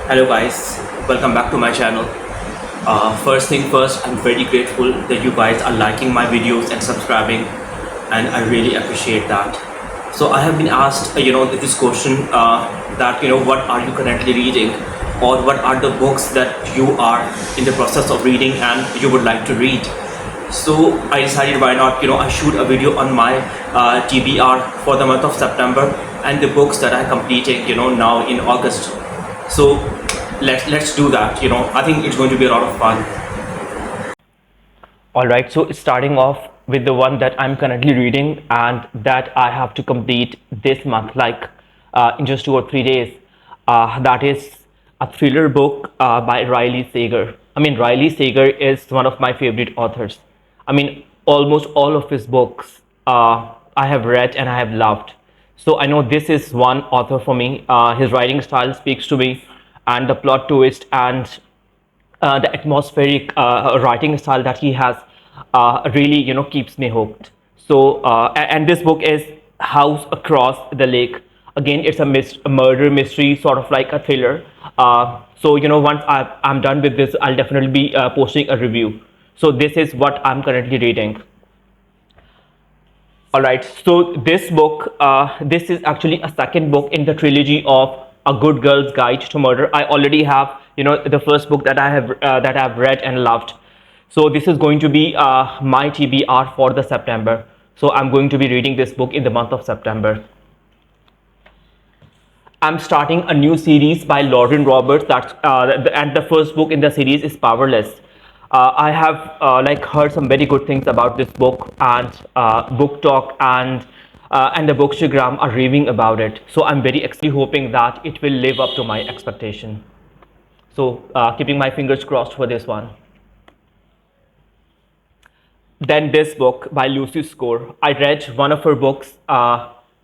Hello guys, welcome back to my channel. First thing first, I'm very grateful that you guys are liking my videos and subscribing, and I really appreciate that. So I have been asked, this question that what are you currently reading, or what are the books that you are in the process of reading and you would like to read. So I decided why not, I shoot a video on my TBR for the month of September and the books that I'm completing, now in August. So let's do that. I think it's going to be a lot of fun. All right, so starting off with the one that I'm currently reading and that I have to complete this month, like in just 2 or 3 days. That is a thriller book by Riley Sager. I mean, Riley Sager is one of my favorite authors. I mean, almost all of his books I have read and I have loved. So I know this is one author for me. His writing style speaks to me, and the plot twist and the atmospheric writing style that he has really keeps me hooked. So and this book is House Across the Lake. Again, it's a murder mystery, sort of like a thriller. So once I'm done with this, I'll definitely be posting a review. So this is what I'm currently reading. All right, so this book, this is actually a second book in the trilogy of A Good Girl's Guide to Murder. I already have, the first book that I've read and loved. So this is going to be my TBR for the September. So I'm going to be reading this book in the month of September. I'm starting a new series by Lauren Roberts. And the first book in the series is Powerless. I have heard some very good things about this book, and Book Talk and the Bookstagram are raving about it. So I'm very actually hoping that it will live up to my expectation. So keeping my fingers crossed for this one. Then this book by Lucy Score. I read one of her books,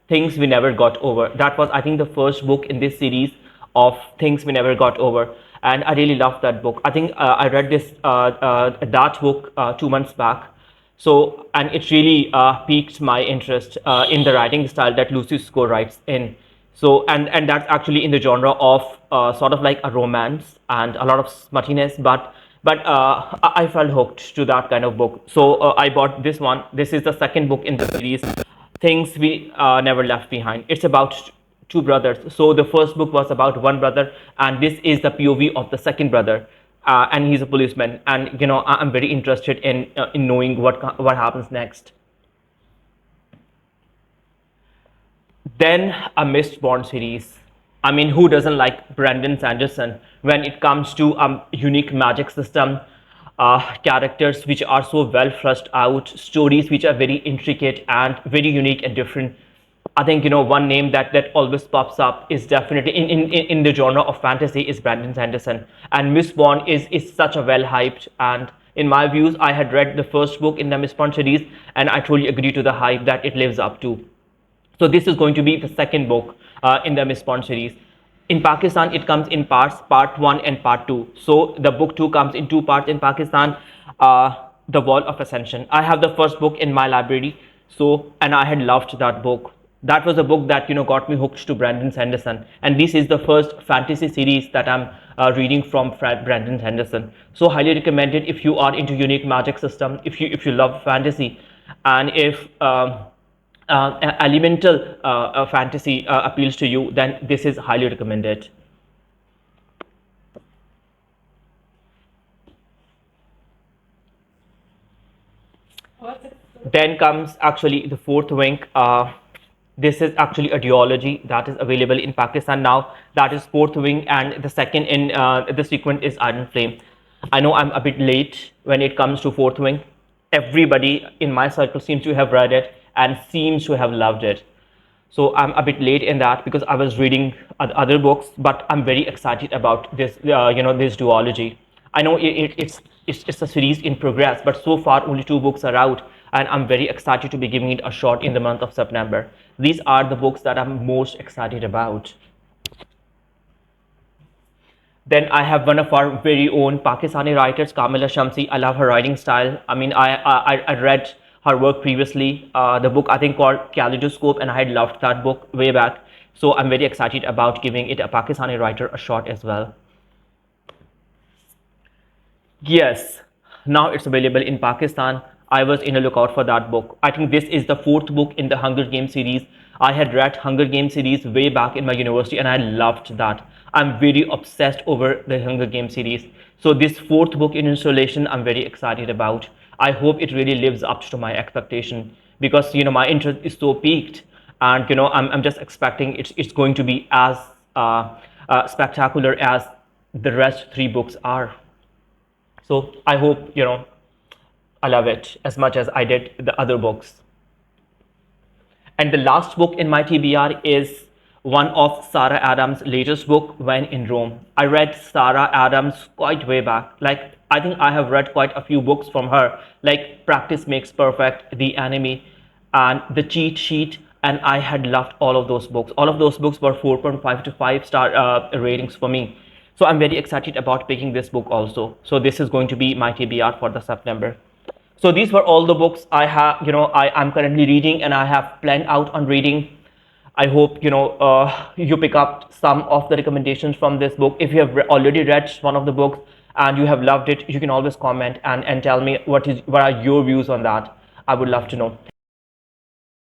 Things We Never Got Over. That was, I think, the first book in this series of Things We Never Got Over. And I really loved that book. I think I read that book 2 months back. So, and it really piqued my interest in the writing style that Lucy Score writes in. So, and that's actually in the genre of sort of like a romance and a lot of smuttiness, but I felt hooked to that kind of book. So I bought this one. This is the second book in the series, Things We Never Left Behind. It's about two brothers. So the first book was about one brother, and this is the POV of the second brother, and he's a policeman. And I'm very interested in knowing what happens next. Then a Mistborn series. I mean, who doesn't like Brandon Sanderson when it comes to unique magic system, characters which are so well fleshed out, stories which are very intricate and very unique and different. I think one name that always pops up is definitely in the genre of fantasy is Brandon Sanderson, and Mistborn is such a well hyped, and in my views, I had read the first book in the Mistborn series, and I truly agree to the hype that it lives up to. So this is going to be the second book in the Mistborn series. In Pakistan, it comes in parts, part 1 and part 2. So the book 2 comes in 2 parts in Pakistan, The Wall of Ascension. I have the first book in my library, and I had loved that book. That was a book that got me hooked to Brandon Sanderson, and this is the first fantasy series that I'm reading from Brandon Sanderson. So highly recommended if you are into unique magic system, if you love fantasy, and if elemental fantasy appeals to you, then this is highly recommended. Then comes actually the fourth wing. This is actually a duology that is available in Pakistan now. That is Fourth Wing, and the second in the sequence is Iron Flame. I know I'm a bit late when it comes to Fourth Wing. Everybody in my circle seems to have read it and seems to have loved it. So I'm a bit late in that because I was reading other books, but I'm very excited about this, this duology. I know it's a series in progress, but so far only 2 books are out, and I'm very excited to be giving it a shot in the month of September. These are the books that I'm most excited about. Then I have one of our very own Pakistani writers, Kamila Shamsi. I love her writing style. I mean, I read her work previously, the book I think called Kaleidoscope, and I had loved that book way back. So I'm very excited about giving it a Pakistani writer a shot as well. Yes, now it's available in Pakistan. I was in a lookout for that book. I think this is the fourth book in the Hunger Games series. I had read Hunger Games series way back in my university and I loved that. I'm very obsessed over the Hunger Games series. So this fourth book in installation, I'm very excited about. I hope it really lives up to my expectation because my interest is so peaked, and I'm just expecting it's going to be as spectacular as the rest three books are. So I hope, I love it as much as I did the other books. And the last book in my TBR is one of Sarah Adams' latest book, When in Rome. I read Sarah Adams quite way back. Like, I think I have read quite a few books from her, like Practice Makes Perfect, The Enemy, and The Cheat Sheet. And I had loved all of those books. All of those books were 4.5 to 5 star ratings for me. So I'm very excited about picking this book also. So this is going to be my TBR for the September. So these were all the books I have, I'm currently reading and I have planned out on reading. I hope, you pick up some of the recommendations from this book. If you have already read one of the books and you have loved it, you can always comment and tell me what are your views on that. I would love to know.